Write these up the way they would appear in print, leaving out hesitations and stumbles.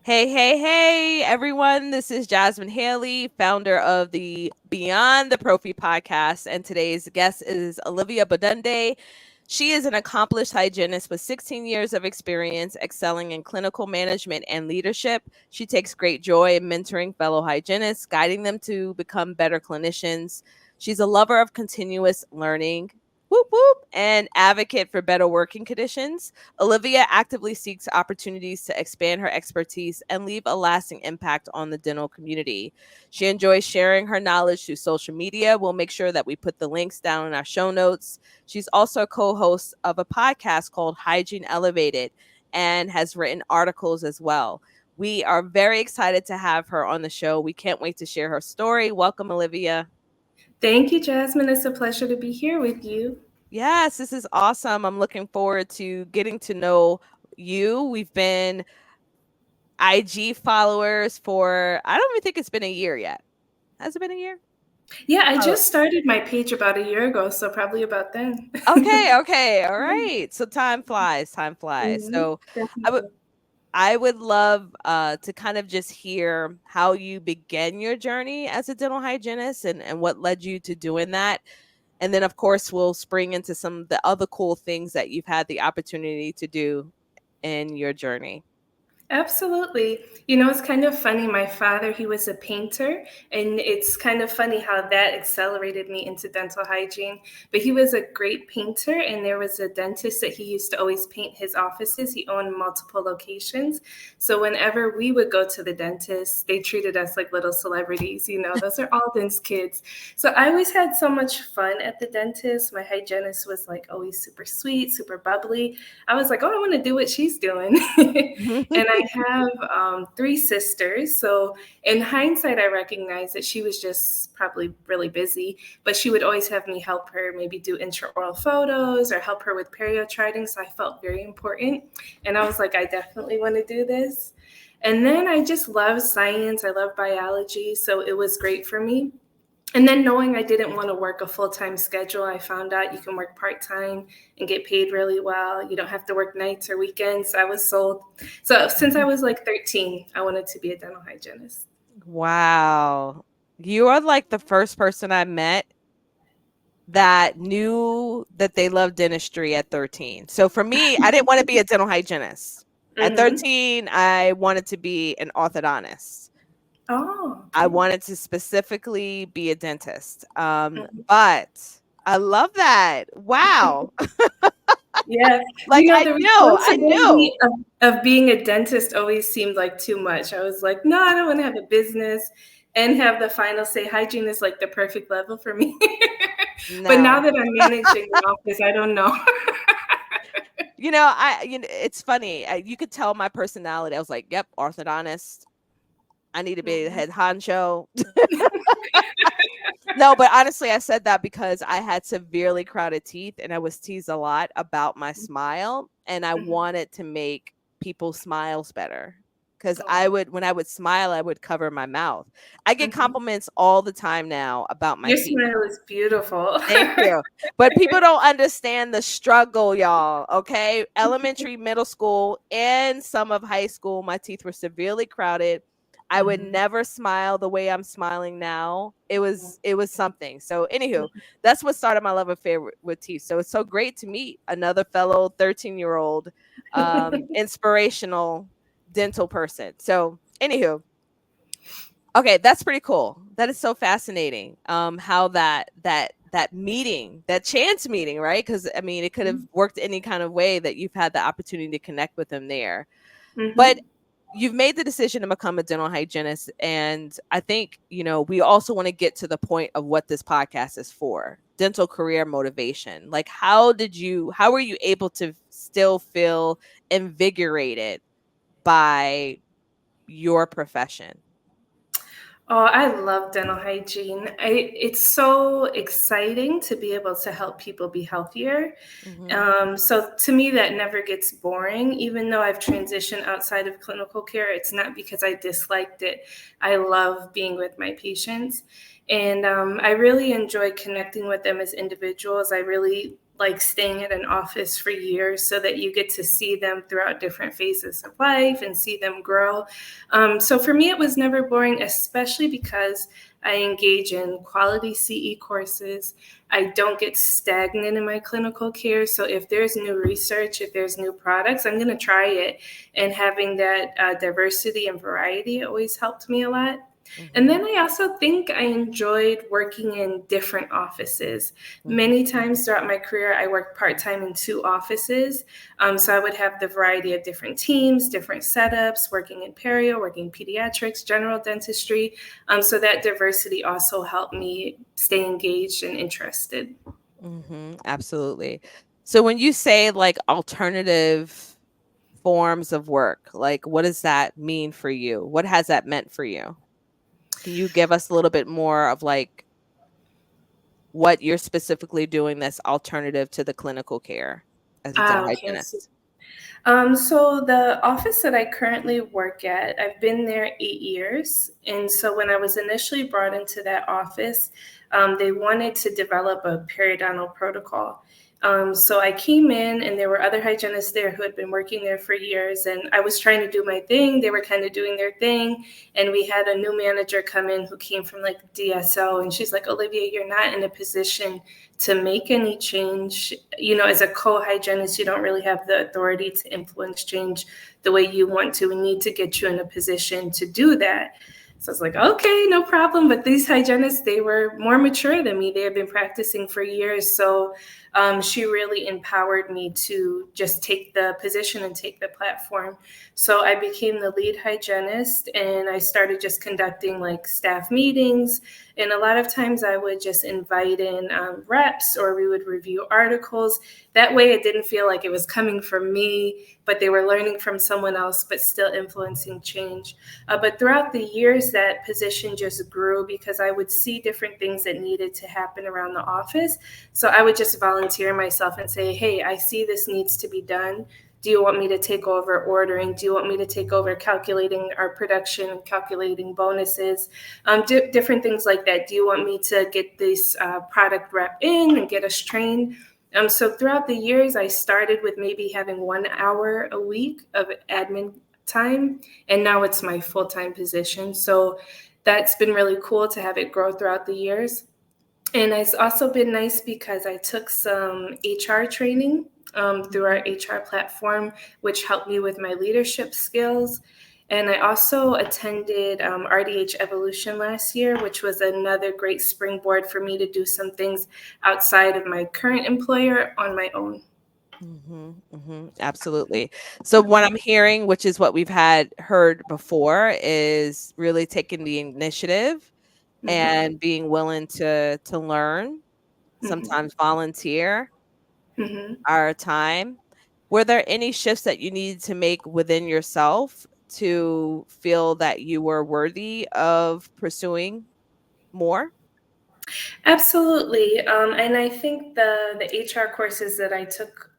Hey, everyone. This is Jasmin Haley, founder of the Beyond the Prophy Podcast. And today's guest is Olivia Bodunde. She is an accomplished hygienist with 16 years of experience excelling in clinical management and leadership. She takes great joy in mentoring fellow hygienists, guiding them to become better clinicians. She's a lover of continuous learning. Whoop whoop, and advocate for better working conditions. Olivia actively seeks opportunities to expand her expertise and leave a lasting impact on the dental community. She enjoys sharing her knowledge through social media. We'll make sure that we put the links down in our show notes. She's also a co host of a podcast called Hygiene Elevated and has written articles as well. We are very excited to have her on the show. We can't wait to share her story. Welcome, Olivia. Thank you, Jasmine. It's a pleasure to be here with you. Yes, this is awesome. I'm looking forward to getting to know you. We've been IG followers for, I don't even think it's been a year yet. Has it been a year? Yeah, I Oh, just started my page about a year ago, so probably about then. okay. All right. So time flies, time flies. So I would Definitely. I would love to kind of just hear how you began your journey as a dental hygienist and what led you to doing that. And then of course we'll spring into some of the other cool things that you've had the opportunity to do in your journey. Absolutely. You know, it's kind of funny. My father, he was a painter, and it's kind of funny how that accelerated me into dental hygiene. But he was a great painter, and there was a dentist that he used to always paint his offices. He owned multiple locations. So whenever we would go to the dentist, they treated us like little celebrities. You know, those are Alden's kids. So I always had so much fun at the dentist. My hygienist was like always super sweet, super bubbly. I was like, oh, I want to do what she's doing. And I have three sisters. So in hindsight, I recognize that she was just probably really busy, but she would always have me help her maybe do intraoral photos or help her with periotriding. So I felt very important. And I was like, I definitely want to do this. And then I just love science. I love biology. So it was great for me. And then knowing I didn't want to work a full-time schedule, I found out you can work part-time and get paid really well. You don't have to work nights or weekends. I was sold. So since I was like 13, I wanted to be a dental hygienist. Wow. You are like the first person I met that knew that they loved dentistry at 13. So for me, I didn't want to be a dental hygienist. At Mm-hmm. 13, I wanted to be an orthodontist. Oh, I okay. wanted to specifically be a dentist. But I love that. Wow. Yeah. Like I The knew, I responsibility knew. of being a dentist always seemed like too much. I was like, no, I don't want to have a business and have the final say. Hygiene is like the perfect level for me. But now No. that I'm managing the office, I don't know. It's funny. You could tell my personality. I was like, "Yep, orthodontist. I need to be the Mhm. head honcho." No, but honestly, I said that because I had severely crowded teeth and I was teased a lot about my smile, and I Mhm. wanted to make people's smiles better. Because Oh. when I would smile, I would cover my mouth. I get Mhm. compliments all the time now about my Your teeth. smile is beautiful. Thank you. But people don't understand the struggle, y'all. Okay. Elementary, middle school, and some of high school, my teeth were severely crowded. I would Mhm. never smile the way I'm smiling now. It was something. So anywho, that's what started my love affair with teeth. So it's so great to meet another fellow 13-year-old inspirational dental person. So anywho, okay, that's pretty cool. That is so fascinating. How that meeting, that chance meeting, right? Because I mean, it could have worked any kind of way that you've had the opportunity to connect with him there. But Mhm. you've made the decision to become a dental hygienist, and I think we also want to get to the point of what this podcast is for: dental career motivation. Like, how were you able to still feel invigorated by your profession? Oh, I love dental hygiene. It's so exciting to be able to help people be healthier. Hmm. So to me, that never gets boring. Even though I've transitioned outside of clinical care, it's not because I disliked it. I love being with my patients. And I really enjoy connecting with them as individuals. I really like staying at an office for years so that you get to see them throughout different phases of life and see them grow. So for me, it was never boring, especially because I engage in quality CE courses. I don't get stagnant in my clinical care. So if there's new research, if there's new products, I'm going to try it. And having that diversity and variety always helped me a lot. And then I also think I enjoyed working in different offices. Many times throughout my career, I worked part-time in 2 offices. So I would have the variety of different teams, different setups, working in perio, working pediatrics, general dentistry. So that diversity also helped me stay engaged and interested. Absolutely. So when you say like alternative forms of work, like what does that mean for you? What has that meant for you? Can you give us a little bit more of like what you're specifically doing that's alternative to the clinical care as a dental Okay. hygienist? So the office that I currently work at, I've been there 8 years. And so when I was initially brought into that office, they wanted to develop a periodontal protocol. So I came in and there were other hygienists there who had been working there for years, and I was trying to do my thing. They were kind of doing their thing. And we had a new manager come in who came from like DSO, and she's like, Olivia, you're not in a position to make any change. You know, as a co-hygienist, you don't really have the authority to influence change the way you want to. We need to get you in a position to do that. So I was like, okay, no problem. But these hygienists, they were more mature than me. They had been practicing for years. So she really empowered me to just take the position and take the platform. So I became the lead hygienist, and I started just conducting like staff meetings. And a lot of times I would just invite in reps, or we would review articles. That way it didn't feel like it was coming from me, but they were learning from someone else, but still influencing change. But throughout the years, that position just grew because I would see different things that needed to happen around the office. So I would just volunteer myself and say, hey, I see this needs to be done. Do you want me to take over ordering? Do you want me to take over calculating our production, calculating bonuses, different things like that? Do you want me to get this product rep in and get us trained? So throughout the years, I started with maybe having 1 hour a week of admin time, and now it's my full-time position. So that's been really cool to have it grow throughout the years. And it's also been nice because I took some HR training through our HR platform, which helped me with my leadership skills. And I also attended RDH Evolution last year, which was another great springboard for me to do some things outside of my current employer on my own. Absolutely. So what I'm hearing, which is what we've heard before, is really taking the initiative and being willing to learn, sometimes volunteer our time. Were there any shifts that you needed to make within yourself to feel that you were worthy of pursuing more? Absolutely. And I think the HR courses that I took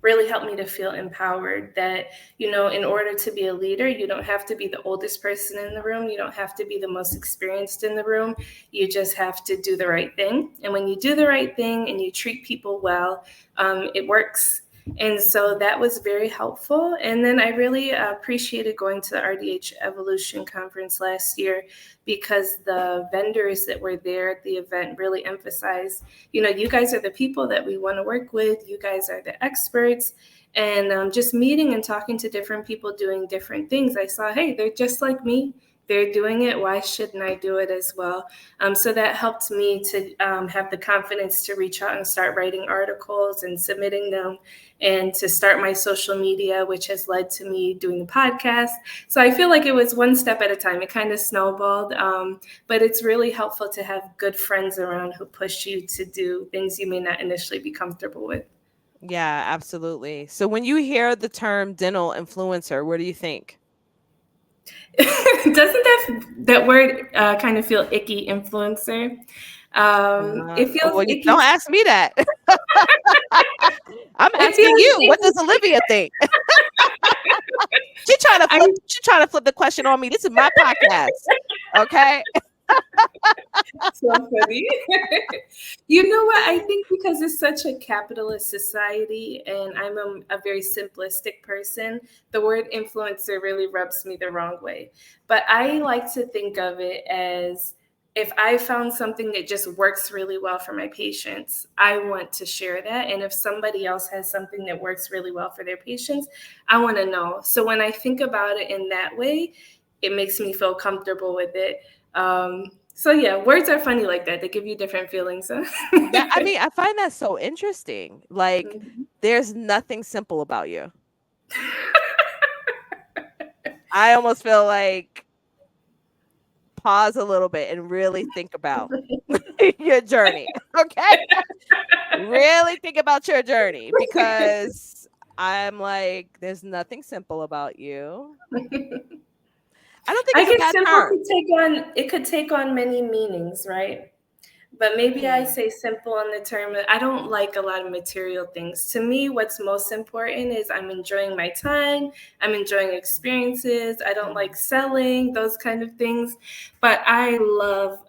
really helped me to feel empowered that, you know, in order to be a leader, you don't have to be the oldest person in the room. You don't have to be the most experienced in the room. You just have to do the right thing. And when you do the right thing and you treat people well, it works. And so that was very helpful. And then I really appreciated going to the RDH Evolution Conference last year because the vendors that were there at the event really emphasized, you know, you guys are the people that we want to work with. You guys are the experts. And just meeting and talking to different people doing different things, I saw, hey, they're just like me. They're doing it. Why shouldn't I do it as well? So that helped me to have the confidence to reach out and start writing articles and submitting them, and to start my social media, which has led to me doing the podcast. So I feel like it was one step at a time. It kind of snowballed, but it's really helpful to have good friends around who push you to do things you may not initially be comfortable with. Yeah, absolutely. So when you hear the term dental influencer, what do you think? Doesn't that word kind of feel icky, influencer? It feels Well, icky. don't ask me that. I'm It asking feels you. What icky. does Olivia think? She trying to flip the question on me. This is my podcast. Okay. So funny. You know what? I think because it's such a capitalist society and I'm a very simplistic person, the word influencer really rubs me the wrong way. But I like to think of it as if I found something that just works really well for my patients, I want to share that. And if somebody else has something that works really well for their patients, I want to know. So when I think about it in that way, it makes me feel comfortable with it. So yeah, words are funny like that. They give you different feelings. Huh? That I mean, I find that so interesting. Like, Mhm. there's nothing simple about you. I almost feel like pause a little bit and really think about your journey. Okay? Really think about your journey because I'm like, there's nothing simple about you. I don't think I it's a guess bad simple term. could take on many meanings, right? But maybe I Mm, say simple on the term. I don't like a lot of material things. To me, what's most important is I'm enjoying my time. I'm enjoying experiences. I don't mm. like selling, those kind of things. But I love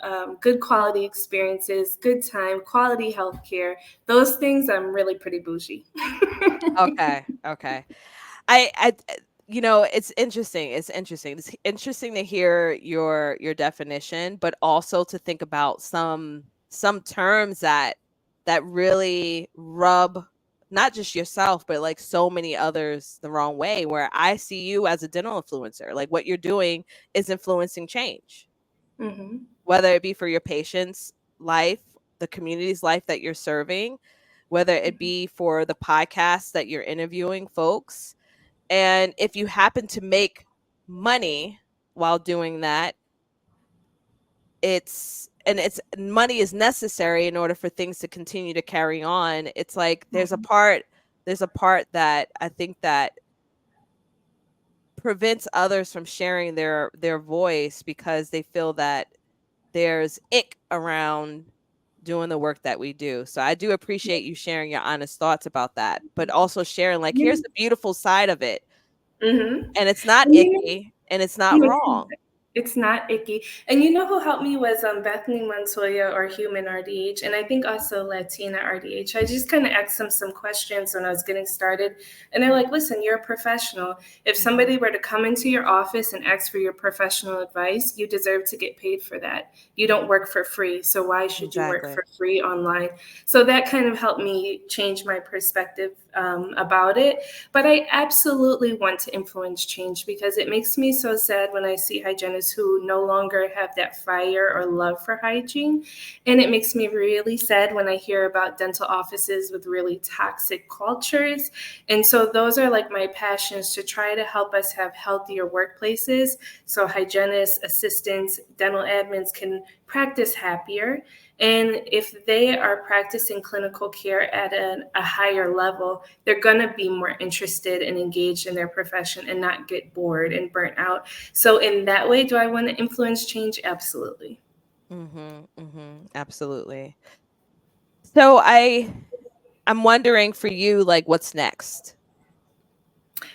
good quality experiences, good time, quality healthcare. Those things I'm really pretty bougie. Okay, okay. I it's interesting. It's interesting. It's interesting to hear your definition, but also to think about some terms that really rub not just yourself, but like so many others the wrong way. Where I see you as a dental influencer, like what you're doing is influencing change, Hmm. whether it be for your patient's life, the community's life that you're serving, whether it be for the podcast that you're interviewing folks, and if you happen to make money while doing that, it's money is necessary in order for things to continue to carry on. It's like there's a part that I think that prevents others from sharing their voice because they feel that there's ick around doing the work that we do. So I do appreciate you sharing your honest thoughts about that, but also sharing like here's the beautiful side of it. Mm-hmm. And it's not You icky and it's not know, wrong. it's not icky. And you know who helped me was Bethany Montoya or Human RDH, and I think also Latina RDH. I just kind of asked them some questions when I was getting started. And they're like, listen, you're a professional. If somebody Mhm. were to come into your office and ask for your professional advice, you deserve to get paid for that. You don't work for free. So why should you work Exactly. for free online? So that kind of helped me change my perspective about it. But I absolutely want to influence change because it makes me so sad when I see hygienists who no longer have that fire or love for hygiene. And it makes me really sad when I hear about dental offices with really toxic cultures. And so those are like my passions to try to help us have healthier workplaces so hygienists, assistants, dental admins can practice happier. And if they are practicing clinical care at a higher level, they're going to be more interested and engaged in their profession and not get bored and burnt out. So, in that way, do I want to influence change? Absolutely. Mhm. Mhm. Absolutely. So I'm wondering for you like what's next?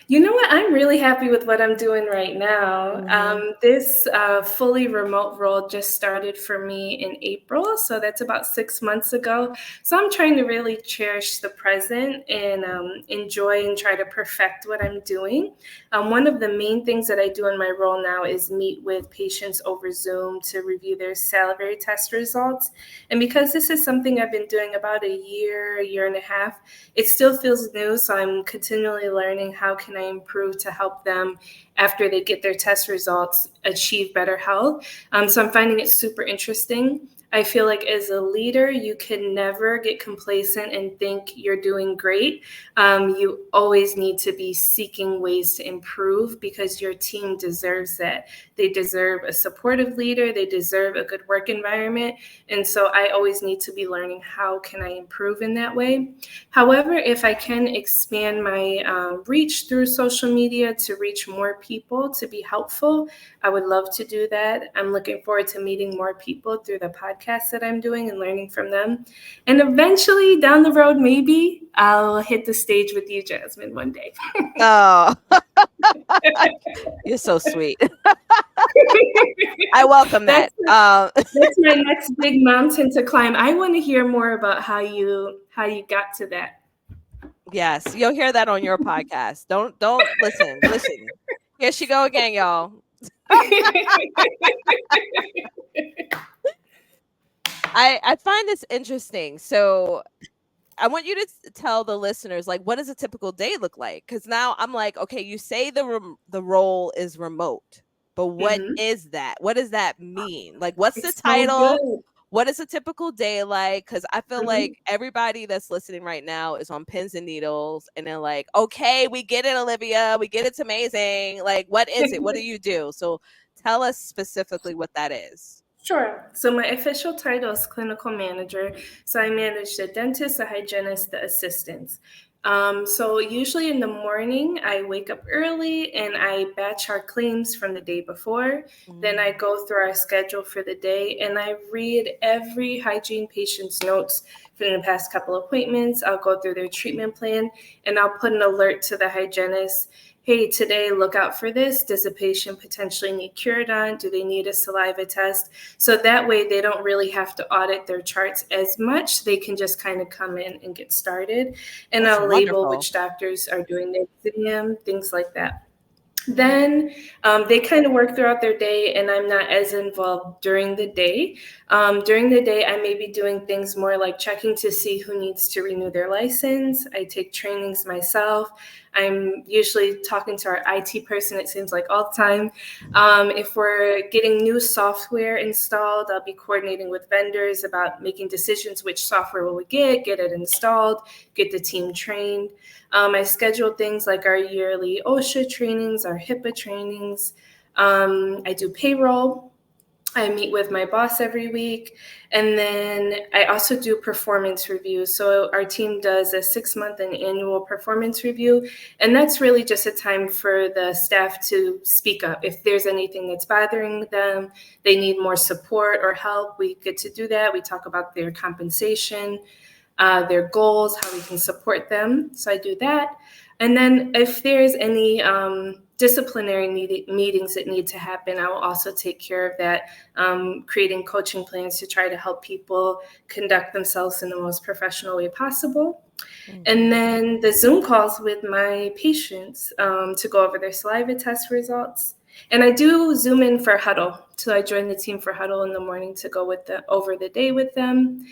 You know what? I'm really happy with what I'm doing right now. Mhm. This fully remote role just started for me in April, so that's about 6 months ago. So I'm trying to really cherish the present and enjoy and try to perfect what I'm doing. One of the main things that I do in my role now is meet with patients over Zoom to review their salivary test results. And because this is something I've been doing about a year and a half, it still feels new. So I'm continually learning how can I improve to help them after they get their test results achieve better health. So I'm finding it super interesting. I feel like as a leader, you can never get complacent and think you're doing great. You always need to be seeking ways to improve because your team deserves that. They deserve a supportive leader. They deserve a good work environment. And so I always need to be learning how can I improve in that way. However, if I can expand my reach through social media to reach more people to be helpful, I would love to do that. I'm looking forward to meeting more people through the podcast that I'm doing and learning from them. And eventually, down the road, maybe I'll hit the stage with you, Jasmine, one day. Oh, you're so sweet. I welcome that. That's my next big mountain to climb. I want to hear more about how you got to that. Yes, you'll hear that on your podcast. Don't listen. Listen. Here she go again, y'all. I find this interesting. So I want you to tell the listeners, like, what does a typical day look like? Because now I'm like, okay, you say the role is remote, but what Mhm. is that? What does that mean? Like, what's the It's so title? good. What is a typical day like? Because I feel like Mhm. everybody that's listening right now is on pins and needles, and they're like, okay, we get it, Olivia. We get it's amazing. Like, what is it? What do you do? So tell us specifically what that is. Sure. So my official title is clinical manager. So I manage the dentist, the hygienist, the assistants. So usually in the morning, I wake up early and I batch our claims from the day before. Then I Mm. go through our schedule for the day and I read every hygiene patient's notes from the past couple appointments. I'll go through their treatment plan and I'll put an alert to the hygienist. Hey, today look out for this. Does a patient potentially need Curidon? Do they need a saliva test? So that way they don't really have to audit their charts as much. They can just kind of come in and get started. And That's I'll label wonderful. which doctors are doing the exam, things like that. Mm. Then they kind of work throughout their day, and I'm not as involved during the day. During the day, I may be doing things more like checking to see who needs to renew their license. I take trainings myself. I'm usually talking to our IT person, it seems like all the time. If we're getting new software installed, I'll be coordinating with vendors about making decisions which software will we get it installed, get the team trained. I schedule things like our yearly OSHA trainings, our HIPAA trainings. I do payroll. I meet with my boss every week. And then I also do performance reviews. So our team does a 6-month and annual performance review. And that's really just a time for the staff to speak up. If there's anything that's bothering them, they need more support or help, we get to do that. We talk about their compensation, their goals, how we can support them. So I do that. And then if there's any disciplinary meetings that need to happen, I will also take care of that, creating coaching plans to try to help people conduct themselves in the most professional way possible. And Mhm. then the Zoom calls with my patients to go over their saliva test results. And I do Zoom in for huddle. So I join the team for huddle in the morning to go over the day with them.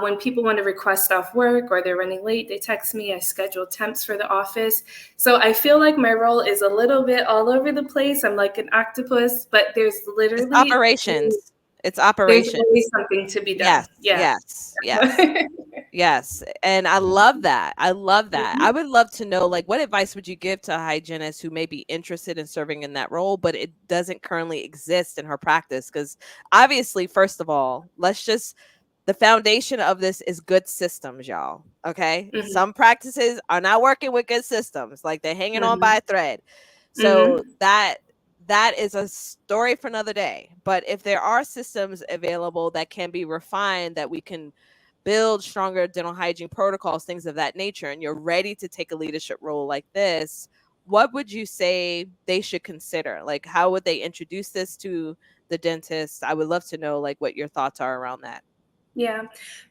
When people want to request off work or they're running late, they text me. I schedule temps for the office. So I feel like my role is a little bit all over the place. I'm like an octopus, but It's literally operations. It's there's operations. always something to be done. Yes, Yeah. yes, yes, yes, and I love that. I love that. I Mhm. would love to know, like, what advice would you give to a hygienist who may be interested in serving in that role, but it doesn't currently exist in her practice? Because obviously, first of all, the foundation of this is good systems, y'all. Okay. Mhm. Some practices are not working with good systems, like they're hanging on by Mhm. a thread. So Mhm. that is a story for another day. But if there are systems available that can be refined, that we can build stronger dental hygiene protocols, things of that nature, and you're ready to take a leadership role like this, what would you say they should consider? Like, how would they introduce this to the dentist? I would love to know, like, what your thoughts are around that. Yeah.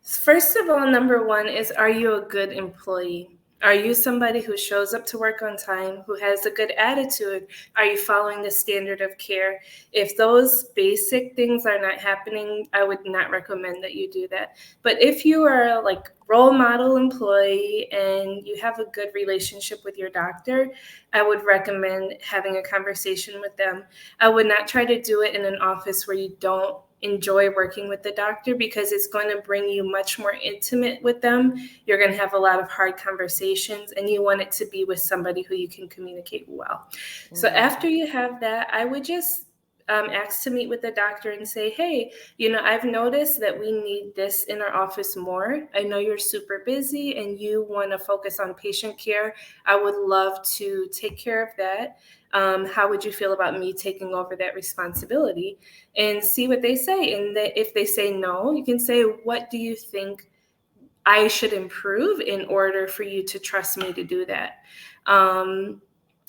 First of all, number one is, are you a good employee? Are you somebody who shows up to work on time, who has a good attitude? Are you following the standard of care? If those basic things are not happening, I would not recommend that you do that. But if you are like role model employee and you have a good relationship with your doctor, I would recommend having a conversation with them. I would not try to do it in an office where you don't enjoy working with the doctor, because it's going to bring you much more intimate with them. You're going to have a lot of hard conversations and you want it to be with somebody who you can communicate well. So after Mm. you have that, I would just ask to meet with the doctor and say, hey, I've noticed that we need this in our office more. I know you're super busy and you want to focus on patient care. I would love to take care of that. How would you feel about me taking over that responsibility? And see what they say. And if they say no, you can say, what do you think I should improve in order for you to trust me to do that?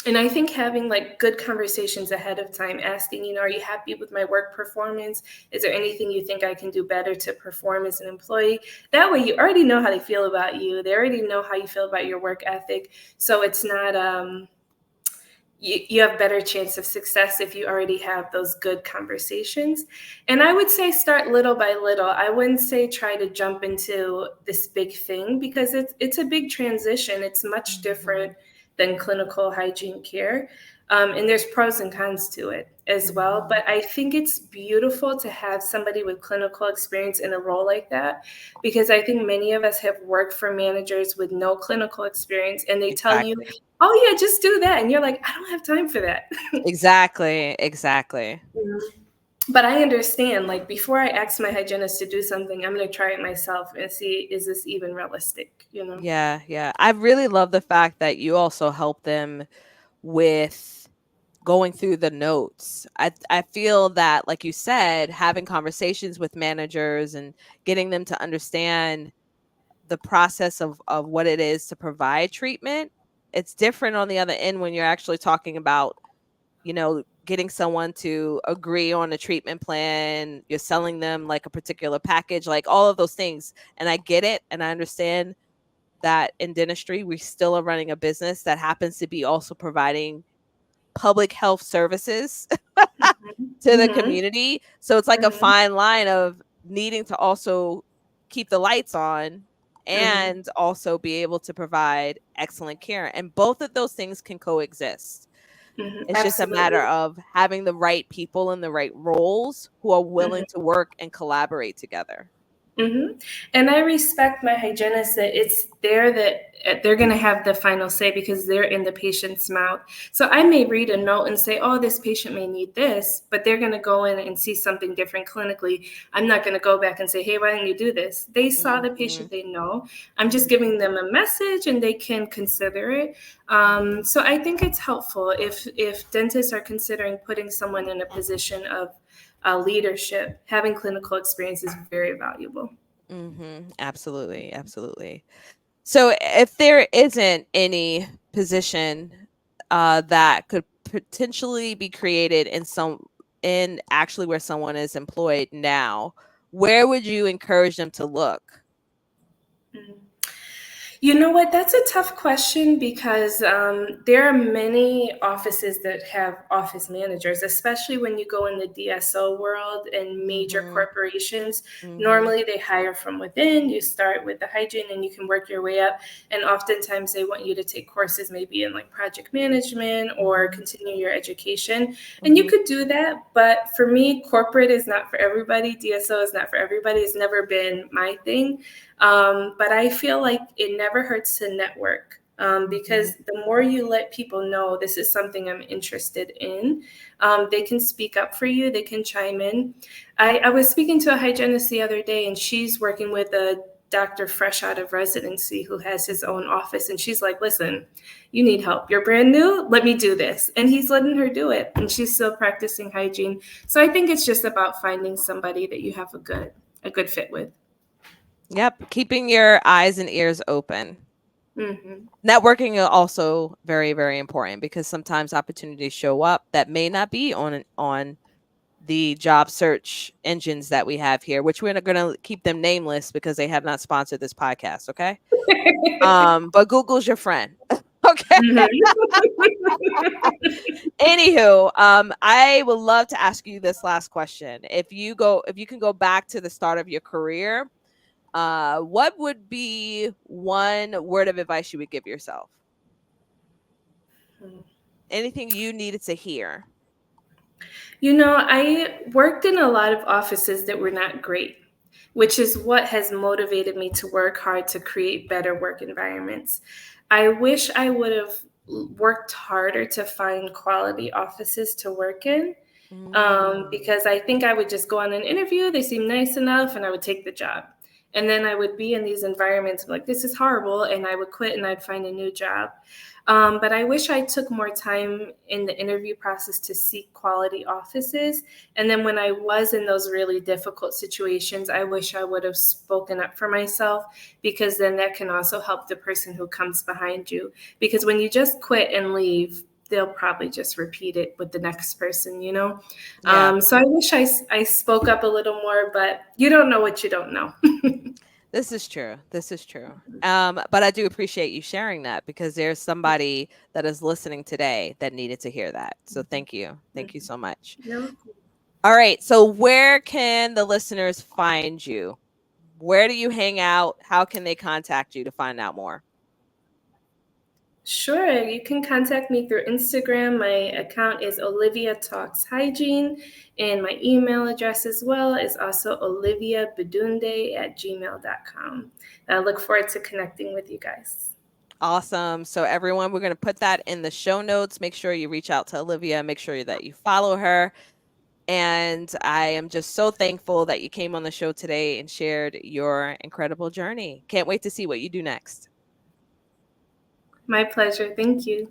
And I think having like good conversations ahead of time, asking, are you happy with my work performance? Is there anything you think I can do better to perform as an employee? That way you already know how they feel about you. They already know how you feel about your work ethic. So it's not, you have better chance of success if you already have those good conversations. And I would say start little by little. I wouldn't say try to jump into this big thing, because it's a big transition. It's much different than clinical hygiene care. And there's pros and cons to it as well. But I think it's beautiful to have somebody with clinical experience in a role like that, because I think many of us have worked for managers with no clinical experience, and they tell you, Exactly. oh yeah, just do that. And you're like, I don't have time for that. Exactly. Exactly. But I understand, like, before I ask my hygienist to do something, I'm going to try it myself and see, is this even realistic? Yeah. Yeah. I really love the fact that you also help them with going through the notes. I feel that, like you said, having conversations with managers and getting them to understand the process of what it is to provide treatment, it's different on the other end when you're actually talking about, getting someone to agree on a treatment plan, you're selling them like a particular package, like all of those things. And I get it, and I understand that in dentistry we still are running a business that happens to be also providing public health services to the Mm-hmm. community. So it's like a Mm-hmm. fine line of needing to also keep the lights on Mm-hmm. and also be able to provide excellent care. And both of those things can coexist. Mm-hmm. It's just a matter Absolutely. of having the right people in the right roles who are Mm-hmm. willing to work and collaborate together. Mm-hmm. And I respect my hygienist that it's there that they're going to have the final say, because they're in the patient's mouth. So I may read a note and say, oh, this patient may need this, but they're going to go in and see something different clinically. I'm not going to go back and say, hey, why didn't you do this? They saw the Mhm. patient, they know. I'm just giving them a message and they can consider it. So I think it's helpful if dentists are considering putting someone in a position of leadership. Having clinical experience is very valuable. Absolutely, absolutely. So if there isn't any position that could potentially be created in actually where someone is employed now, where would you encourage them to look? Mhm. You know what? That's a tough question, because there are many offices that have office managers, especially when you go in the DSO world and major Mhm. corporations. Mhm. Normally, they hire from within. You start with the hygiene and you can work your way up. And oftentimes, they want you to take courses maybe in like project management or Mhm. continue your education. And you Mhm. could do that. But for me, corporate is not for everybody. DSO is not for everybody. It's never been my thing. But I feel like it never hurts to network, Mhm. because the more you let people know this is something I'm interested in, they can speak up for you, they can chime in. I was speaking to a hygienist the other day, and she's working with a doctor fresh out of residency who has his own office. And she's like, listen, you need help. You're brand new. Let me do this. And he's letting her do it. And she's still practicing hygiene. So I think it's just about finding somebody that you have a good fit with. Yep, keeping your eyes and ears open. Mm-hmm. Networking is also very, very important because sometimes opportunities show up that may not be on the job search engines that we have here, which we're going to keep them nameless because they have not sponsored this podcast, okay? But Google's your friend. Okay. Anywho, I would love to ask you this last question. If you can go back to the start of your career, what would be one word of advice you would give yourself? Mm-hmm. Anything you needed to hear? I worked in a lot of offices that were not great, which is what has motivated me to work hard to create better work environments. I wish I would have worked harder to find quality offices to work in, Mm. because I think I would just go on an interview, they seem nice enough, and I would take the job. And then I would be in these environments like, this is horrible, and I would quit and I'd find a new job. But I wish I took more time in the interview process to seek quality offices. And then when I was in those really difficult situations, I wish I would have spoken up for myself, because then that can also help the person who comes behind you. Because when you just quit and leave, they'll probably just repeat it with the next person, you know? Yeah. So I wish I spoke up a little more, but you don't know what you don't know. This is true. This is true. But I do appreciate you sharing that because there's somebody that is listening today that needed to hear that. So thank you. Thank you so much. No. All right. So where can the listeners find you? Where do you hang out? How can they contact you to find out more? Sure, you can contact me through Instagram. My account is Olivia Talks Hygiene, and my email address as well is also oliviabodunde@gmail.com. I look forward to connecting with you guys. Awesome. So everyone, we're going to put that in the show notes. Make sure you reach out to Olivia. Make sure that you follow her. And I am just so thankful that you came on the show today and shared your incredible journey. Can't wait to see what you do next. My pleasure. Thank you.